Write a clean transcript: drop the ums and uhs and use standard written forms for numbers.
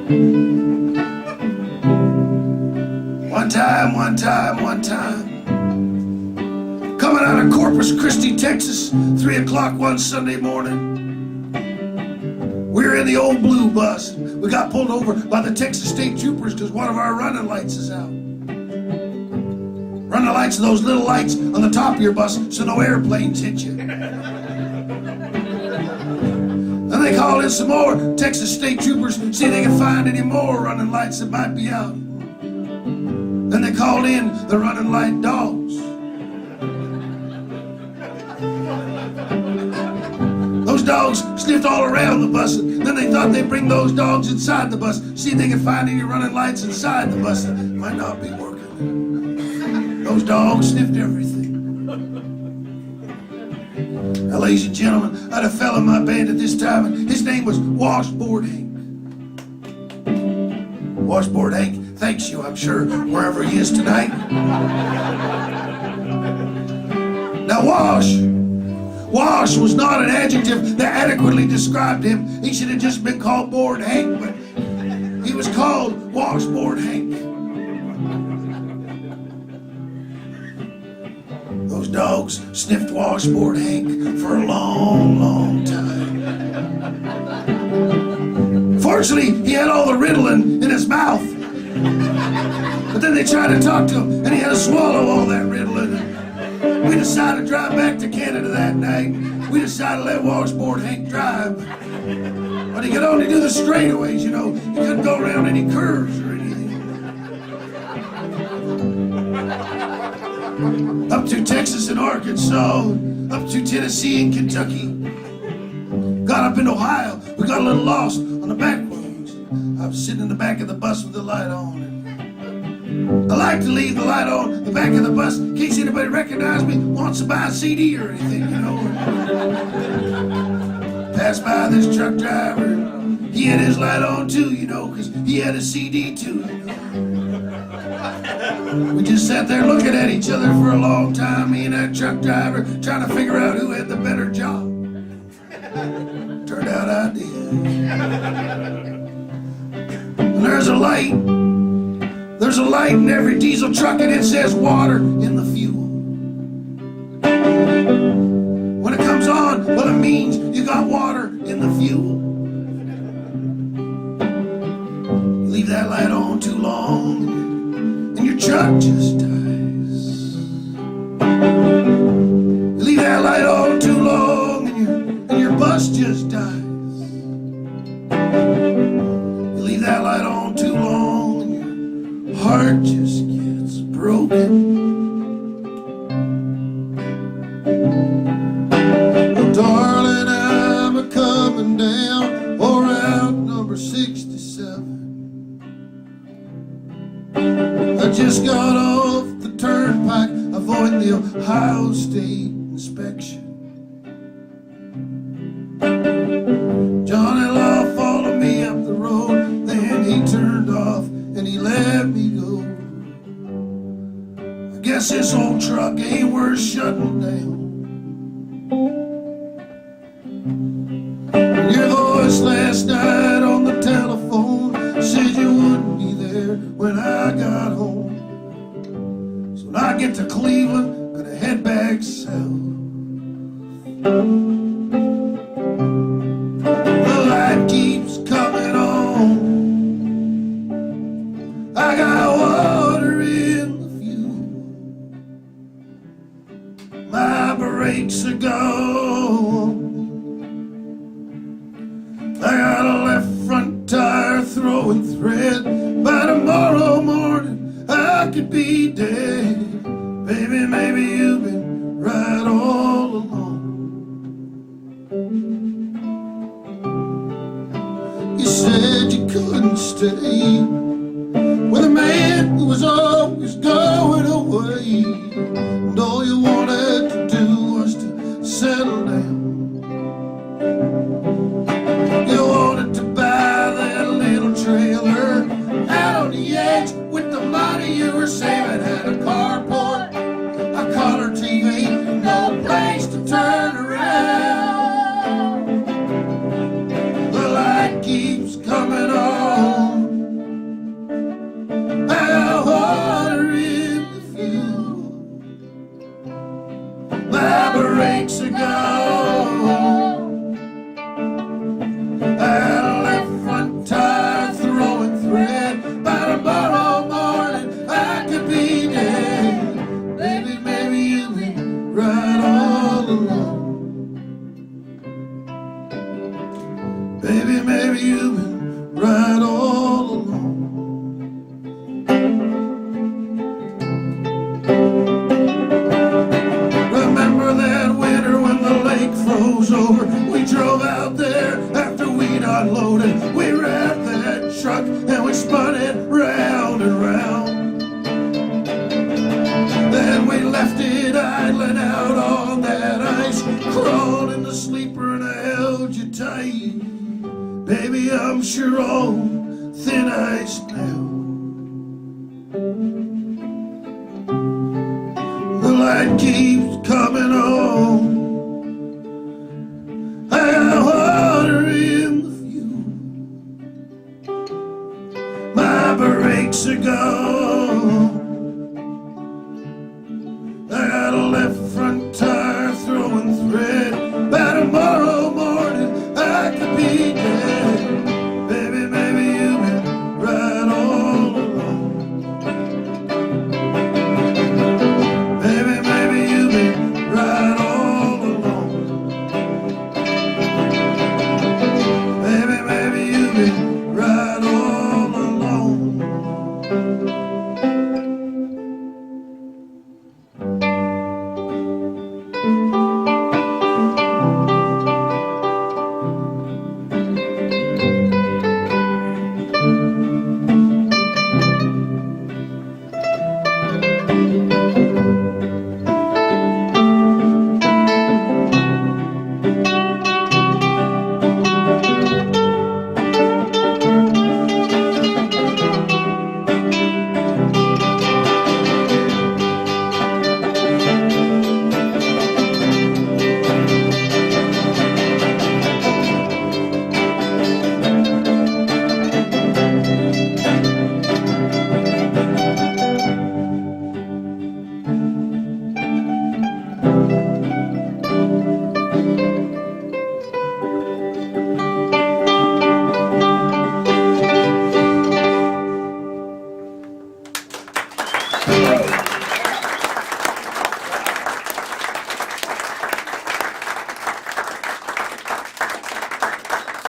One time, coming out of Corpus Christi, Texas, 3 o'clock one Sunday morning. We were in the old blue bus. We got pulled over by the Texas State Troopers because one of our running lights is out. Running lights are those little lights on the top of your bus so no airplanes hit you. Then they called in some more Texas State Troopers, see if they could find any more running lights that might be out. Then they called in the running light dogs. Those dogs sniffed all around the bus, and then they thought they'd bring those dogs inside the bus, see if they could find any running lights inside the bus that might not be working. Those dogs sniffed everything. Now, ladies and gentlemen, I had a fella in my band at this time, and his name was Washboard Hank. Washboard Hank thanks you, I'm sure, wherever he is tonight. Now, Wash was not an adjective that adequately described him. He should have just been called Board Hank, but he was called Washboard Hank. Those dogs sniffed Washboard Hank for a long, long time. Fortunately, he had all the Ritalin in his mouth. But then they tried to talk to him, and he had to swallow all that Ritalin. We decided to drive back to Canada that night. We decided to let Washboard Hank drive. But he could only do the straightaways, you know. He couldn't go around any curves or anything. Up through Texas and Arkansas, up through Tennessee and Kentucky. Got up in Ohio. We got a little lost on the back roads. I was sitting in the back of the bus with the light on. I like to leave the light on the back of the bus in case anybody recognizes me, wants to buy a CD or anything, you know. Passed by this truck driver. He had his light on too, you know, because he had a CD too, you know. We just sat there looking at each other for a long time, me and that truck driver, trying to figure out who had the better job. Turned out I did. And there's a light in every diesel truck, and it says water in the fuel. When it comes on, well, it means you got water in the fuel. You leave that light on too long, and your truck just dies. You leave that light on too long, and your bus just dies. You leave that light on too long, and your heart just gets broken. Oh, darling, I'm a-coming down or out number 67. I just got off the turnpike, avoiding the Ohio State inspection. Johnny Law followed me up the road, then he turned off and he let me go. I guess this old truck ain't worth shutting down. Your voice last night on the telephone said you wouldn't be there when I got home. So when I get to Cleveland, gonna head back south. The light keeps coming on. I got water in the fuel. My brakes are gone. I got a left front tire throwing thread. By tomorrow morning I could be dead. Baby, maybe you've been right all along. You said you couldn't stay with a man who was always going away, and all you wanted to do was to settle down. You wanted to buy that little trailer out on the edge with the money you were saving. Had a carport, a color TV, no place to turn around. The light keeps coming on. Baby, maybe you've been right all along. Remember that winter when the lake froze over? We drove out there after we'd unloaded. We wrapped that truck and we spun it round and round. Then we left it idling out on that ice, crawled in the sleeper and I held you tight. Baby, I'm sure on thin ice now. The light keeps coming on. I got water in the fuel. My brakes are gone.